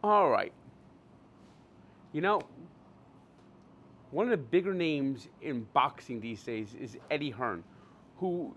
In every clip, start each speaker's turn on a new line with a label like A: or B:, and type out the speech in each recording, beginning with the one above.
A: All right. You know, one of the bigger names in boxing these days is Eddie Hearn, who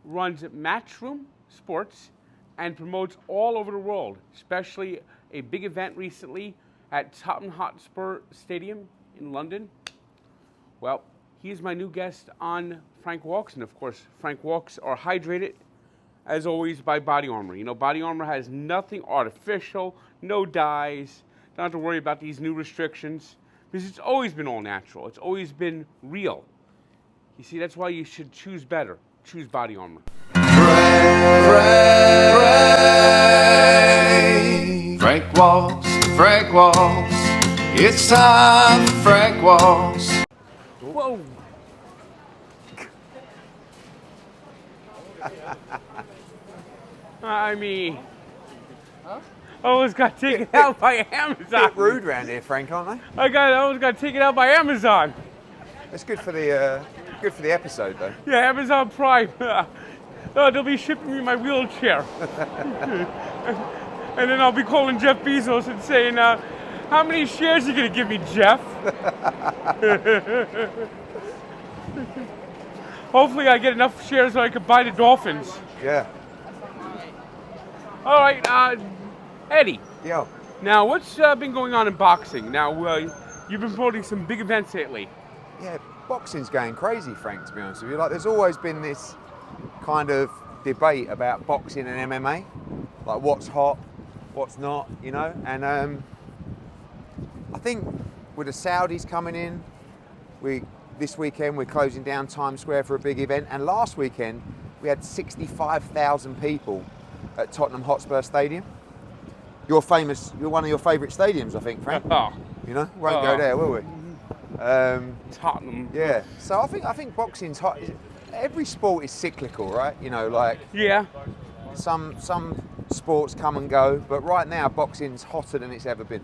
A: runs Matchroom Sports and promotes all over the world, especially a big event recently at Tottenham Hotspur Stadium in London. Well, he's my new guest on Frank Walks, and of course, Frank Walks are hydrated, as always, by Body Armor. You know, Body Armor has nothing artificial, no dyes, don't have to worry about these new restrictions, because it's always been all natural. It's always been real. You see, that's why you should choose better. Choose Body Armor.
B: Frank Walks, Frank Walks. It's time for Frank Walks.
A: Whoa! I mean, I almost got taken out by Amazon.
C: Bit rude around here, Frank, aren't they?
A: I almost got taken out by Amazon.
C: It's good for the episode, though.
A: Yeah, Amazon Prime. They'll be shipping me my wheelchair. And then I'll be calling Jeff Bezos and saying, how many shares are you going to give me, Jeff? Hopefully I get enough shares so I can buy the Dolphins.
C: Yeah.
A: All right, Eddie.
C: Yo.
A: Now, what's been going on in boxing? Now, you've been promoting some big events lately.
C: Yeah, boxing's going crazy, Frank, to be honest with you. Like, there's always been this kind of debate about boxing and MMA. Like, what's hot, what's not, you know? And I think with the Saudis coming in, this weekend we're closing down Times Square for a big event. And last weekend, we had 65,000 people at Tottenham Hotspur Stadium. You're one of your favourite stadiums, I think, Frank. You know, won't go there, will we?
A: Tottenham.
C: Yeah. So I think boxing's hot. Every sport is cyclical, right? You know, like
A: Yeah.
C: some sports come and go, but right now boxing's hotter than it's ever been.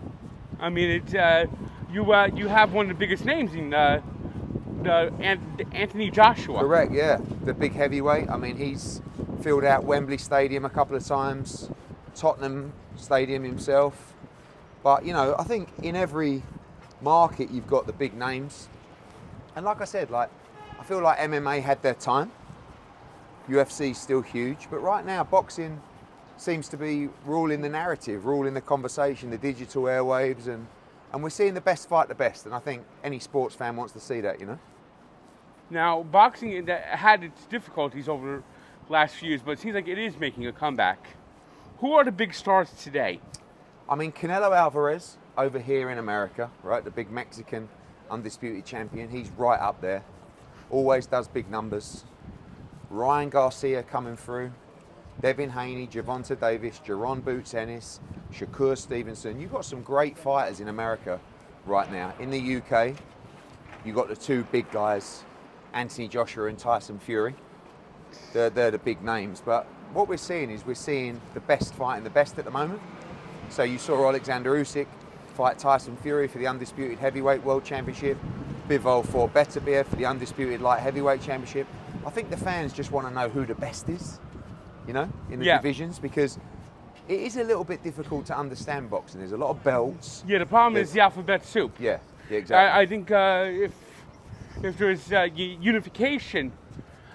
A: I mean, you have one of the biggest names in Anthony Joshua.
C: Correct. Yeah. The big heavyweight. I mean, he's filled out Wembley Stadium a couple of times, Tottenham Stadium himself. But you know, I think in every market you've got the big names, and like I said, like I feel like MMA had their time. UFC's still huge, but right now boxing seems to be ruling the narrative, ruling the conversation, the digital airwaves, and we're seeing the best fight the best, and I think any sports fan wants to see that, you know.
A: Now, boxing had its difficulties over the last few years, but it seems like it is making a comeback. Who are the big stars today?
C: I mean, Canelo Álvarez over here in America, right? The big Mexican undisputed champion. He's right up there. Always does big numbers. Ryan Garcia coming through. Devin Haney, Gervonta Davis, Jaron Boots Ennis, Shakur Stevenson. You've got some great fighters in America right now. In the UK, you've got the two big guys, Anthony Joshua and Tyson Fury. They're the big names. But what we're seeing is the best fighting the best at the moment. So you saw Alexander Usyk fight Tyson Fury for the undisputed heavyweight world championship. Bivol fought Beterbiev for the undisputed light heavyweight championship. I think the fans just want to know who the best is, you know, in the divisions, because it is a little bit difficult to understand boxing. There's a lot of belts.
A: Yeah, the problem is the alphabet soup.
C: Yeah, exactly.
A: I think if there's unification,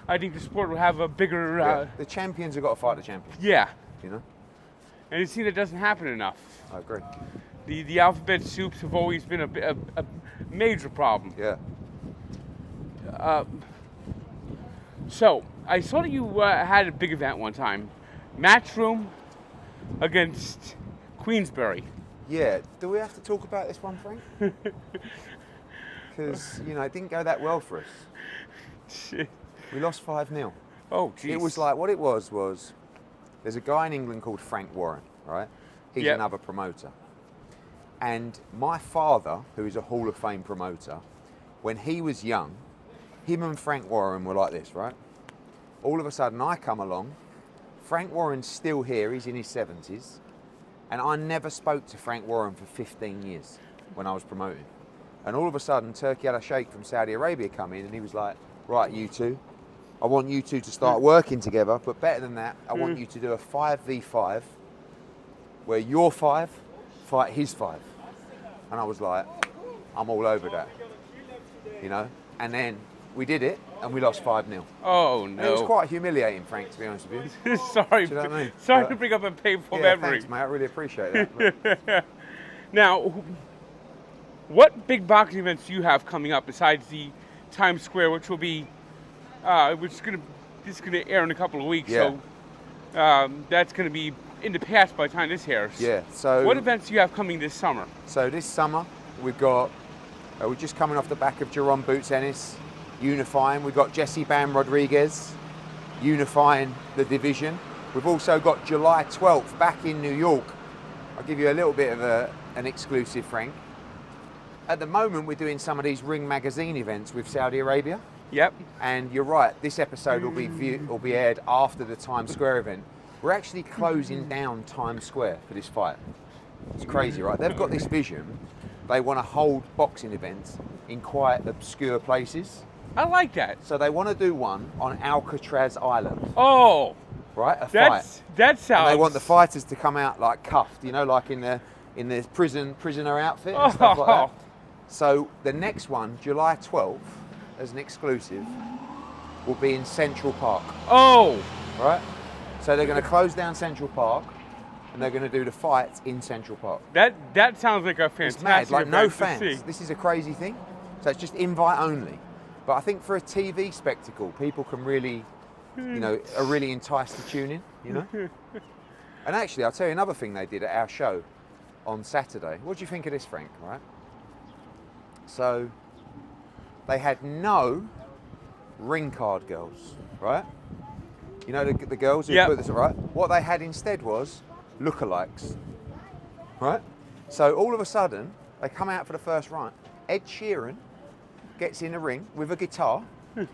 A: I think the sport will have a bigger...
C: The champions have got to fight the champions.
A: Yeah.
C: You know?
A: And it seems it doesn't happen enough.
C: I agree.
A: The alphabet soups have always been a major problem.
C: Yeah.
A: So, I saw that you had a big event one time. Matchroom against Queensberry.
C: Yeah. Do we have to talk about this one, Frank? Because, you know, it didn't go that well for us. We lost 5-0.
A: Oh, geez.
C: It was like, what it was there's a guy in England called Frank Warren, right? He's another promoter. And my father, who is a Hall of Fame promoter, when he was young, him and Frank Warren were like this, right? All of a sudden I come along, Frank Warren's still here, he's in his 70s, and I never spoke to Frank Warren for 15 years when I was promoting. And all of a sudden Turki Al-Sheikh from Saudi Arabia come in and he was like, right, you two, I want you two to start working together, but better than that, I want you to do a 5v5 where you're 5, fight his 5. And I was like, I'm all over that, you know? And then we did it, and we lost 5-0.
A: Oh,
C: And
A: no.
C: it was quite humiliating, Frank, to be honest with you.
A: Sorry.
C: Do you know what I mean?
A: Sorry
C: But-
A: to bring up a painful
C: Yeah,
A: memory.
C: thanks, mate. I really appreciate that. But
A: Now, what big boxing events do you have coming up besides the Times Square, which will be, this is gonna air in a couple of weeks,
C: Yeah.
A: so that's gonna be in the past by the time this airs.
C: yeah, so
A: What events do you have coming this summer?
C: So this summer we've got, we're just coming off the back of Jerome Boots Ennis unifying. We've got Jesse Bam Rodriguez unifying the division. We've also got July 12th back in New York. I'll give you a little bit of an exclusive, Frank. At the moment, we're doing some of these Ring Magazine events with Saudi Arabia.
A: Yep.
C: And you're right, this episode will be aired after the Times Square event. We're actually closing down Times Square for this fight. It's crazy, right? They've got this vision. They want to hold boxing events in quite obscure places.
A: I like that.
C: So they want to do one on Alcatraz Island,
A: Oh,
C: right? A fight.
A: that sounds.
C: And they want the fighters to come out like cuffed, you know, like in the prisoner outfit and stuff like that. So the next one, July 12th, as an exclusive, will be in Central Park,
A: Oh,
C: right? So they're going to close down Central Park, and they're going to do the fights in Central Park.
A: that sounds like a
C: It's
A: fantastic
C: mad, like no
A: event to
C: fans.
A: see.
C: This is a crazy thing. So it's just invite only. But I think for a TV spectacle, people can really, are really enticed to tune in, you know? And actually, I'll tell you another thing they did at our show on Saturday. What do you think of this, Frank, right? So they had no ring card girls, right? You know the girls who
A: Yep.
C: put this, right? What they had instead was lookalikes, right? So all of a sudden, they come out for the first round. Ed Sheeran gets in the ring with a guitar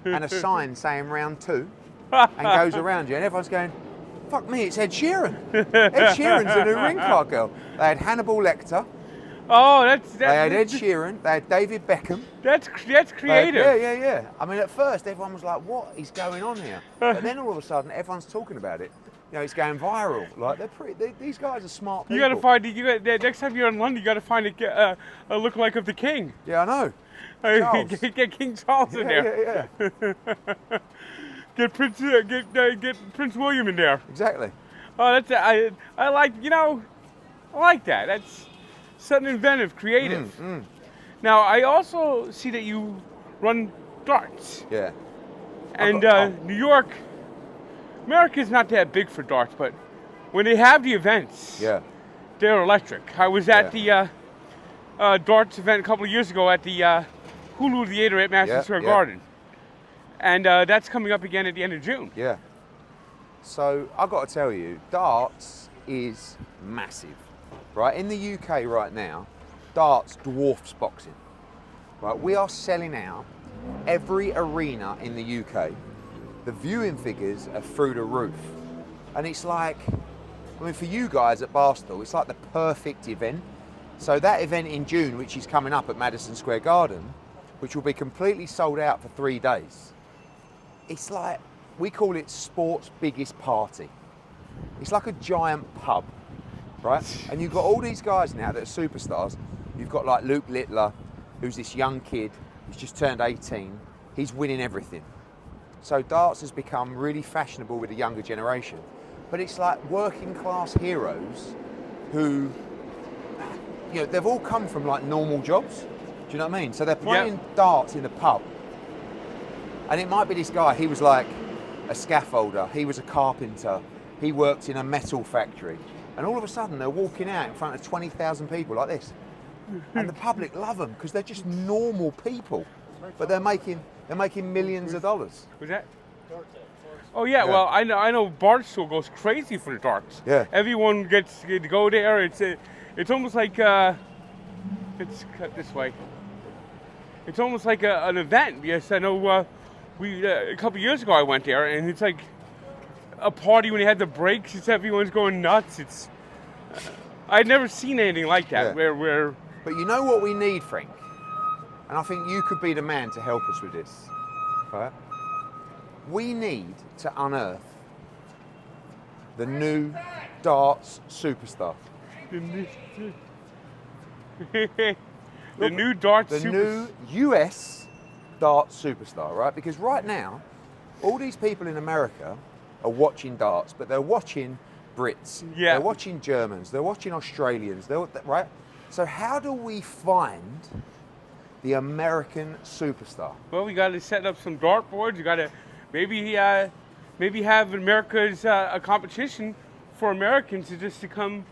C: and a sign saying round 2 and goes around you, and everyone's going, fuck me, it's Ed Sheeran. Ed Sheeran's a new ring card girl. They had Hannibal Lecter,
A: Oh,
C: they had Ed Sheeran, they had David Beckham.
A: That's creative.
C: Yeah. I mean, at first, everyone was like, what is going on here? But then all of a sudden, everyone's talking about it. You know, it's going viral. Like, these guys are smart people.
A: You gotta find next time you're in London. You gotta find a lookalike of the king.
C: Yeah, I know. Charles.
A: Get King Charles in there.
C: Yeah.
A: Get Prince William in there.
C: Exactly.
A: Oh, I like I like that. That's something inventive, creative. Now I also see that you run darts,
C: Yeah.
A: and
C: got-
A: New York, America's not that big for darts, but when they have the events,
C: Yeah.
A: they're electric. I was at the darts event a couple of years ago at the Hulu Theater at Madison
C: Yeah,
A: Square
C: yeah.
A: Garden, and that's coming up again at the end of June.
C: Yeah. So I've got to tell you, darts is massive, right? In the UK right now, darts dwarfs boxing. Right, we are selling out every arena in the UK. The viewing figures are through the roof, and it's like, I mean, for you guys at Barstool, it's like the perfect event. So that event in June, which is coming up at Madison Square Garden, which will be completely sold out for 3 days. It's like, we call it sport's biggest party. It's like a giant pub, right? And you've got all these guys now that are superstars. You've got like Luke Littler, who's this young kid, who's just turned 18. He's winning everything. So darts has become really fashionable with the younger generation. But it's like working class heroes who, they've all come from like normal jobs. Do you know what I mean? So they're playing darts in a pub. And it might be this guy, he was like a scaffolder, he was a carpenter, he worked in a metal factory. And all of a sudden they're walking out in front of 20,000 people like this. And the public love them because they're just normal people. But they're making millions of dollars.
A: Was that? Oh yeah, well I know Barstool goes crazy for the darts.
C: Yeah.
A: Everyone gets to go there. It's almost like it's cut this way. It's almost like an event. Yes, I know. We a couple years ago I went there, and it's like a party when they had the breaks. It's everyone's going nuts. It's I'd never seen anything like that.
C: Yeah.
A: Where
C: But you know what we need, Frank? And I think you could be the man to help us with this. Right? We need to unearth the new darts superstar.
A: The new darts
C: The new US darts superstar, right? Because right now, all these people in America are watching darts, but they're watching Brits,
A: Yeah.
C: they're watching Germans, they're watching Australians, right? So how do we find the American superstar?
A: Well, we got to set up some dartboards. You got to maybe have America's a competition for Americans to come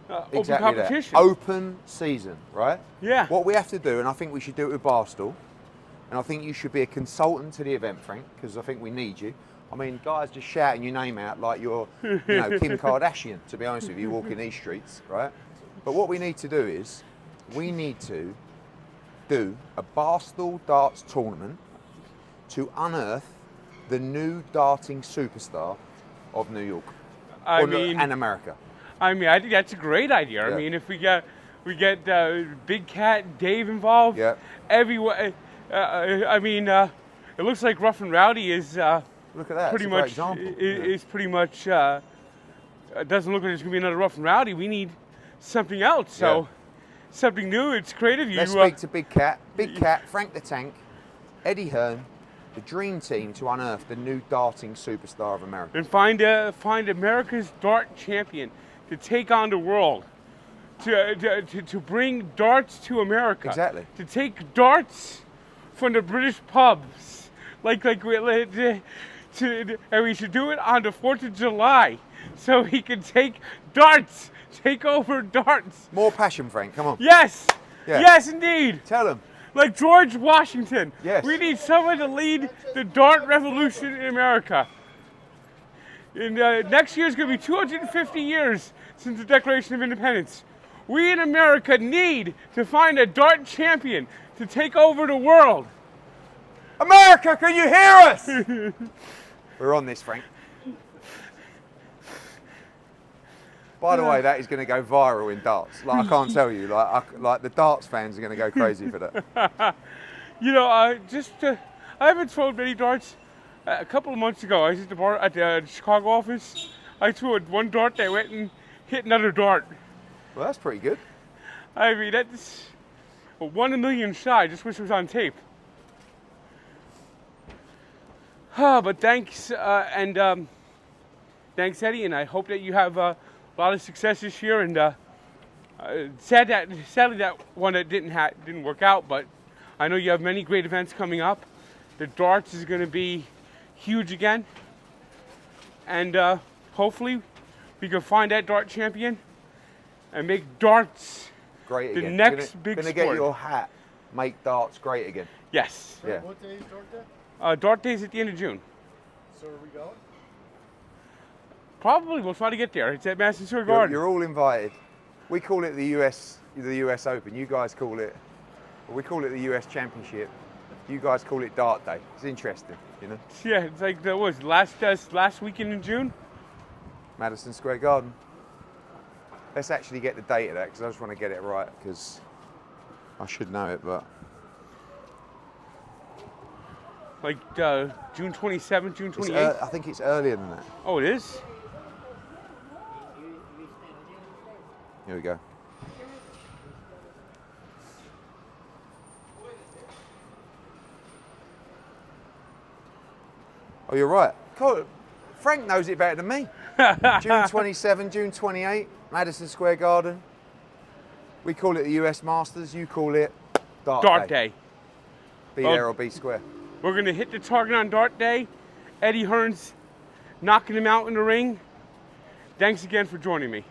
A: open
C: Exactly
A: competition.
C: that. Open season, right?
A: Yeah.
C: What we have to do, and I think we should do it with Barstool, and I think you should be a consultant to the event, Frank, because I think we need you. I mean, guys just shouting your name out like you're, Kim Kardashian, to be honest with you, walking these streets, right? But what we need to do is, we need to do a Barstool darts tournament to unearth the new darting superstar of New York and America.
A: I think that's a great idea.
C: Yeah.
A: I mean, if we get Big Cat Dave involved,
C: Yeah.
A: everyone. It looks like Rough and Rowdy is
C: Look at that.
A: pretty
C: it's a great
A: much
C: example.
A: is pretty much. It doesn't look like there's gonna be another Rough and Rowdy. We need something else. So something new. It's great of you.
C: Let's speak to Big Cat, Frank the Tank, Eddie Hearn, the dream team to unearth the new darting superstar of America.
A: And find America's dart champion to take on the world, to bring darts to America.
C: Exactly.
A: To take darts from the British pubs, and we should do it on the 4th of July, so he can take over darts.
C: More passion, Frank. Come on.
A: Yes.
C: Yeah.
A: Yes, indeed.
C: Tell them.
A: Like George Washington.
C: Yes.
A: We need someone to lead the dart revolution in America. And next year is going to be 250 years since the Declaration of Independence. We in America need to find a dart champion to take over the world.
C: America, can you hear us? We're on this, Frank. By the way, that is going to go viral in darts. Like, I can't tell you. Like the darts fans are going to go crazy for that.
A: I haven't thrown many darts. A couple of months ago, I was at the Chicago office. I threw one dart that went and hit another dart.
C: Well, that's pretty good.
A: I mean, that's a 1 in a million shot. I just wish it was on tape. But thanks, thanks, Eddie, and I hope that you have a lot of success this year. And sadly, that one that didn't work out. But I know you have many great events coming up. The darts is going to be huge again, and hopefully we can find that dart champion and make darts
C: Great
A: the
C: again.
A: next big
C: Gonna
A: sport.
C: get your hat. Make darts great again.
A: Yes.
C: Yeah.
D: What day is Dart Day?
A: Dart Day's at the end of June.
D: So are we going?
A: Probably we'll try to get there. It's at Madison Square Garden.
C: You're all invited. We call it the US Open. You guys call it, we call it the US Championship. You guys call it Dart Day. It's interesting, you know.
A: Yeah, it's like that was last weekend in June.
C: Madison Square Garden. Let's actually get the date of that because I just want to get it right because I should know it, but
A: Like June 27th, June 28th.
C: I think it's earlier than that.
A: Oh, it is?
C: Here we go. Oh, you're right. God, Frank knows it better than me. June 27, June 28, Madison Square Garden. We call it the US Masters. You call it
A: Dart Day.
C: Be
A: Oh.
C: there or be square.
A: We're going to hit the target on Dart Day. Eddie Hearn's knocking him out in the ring. Thanks again for joining me.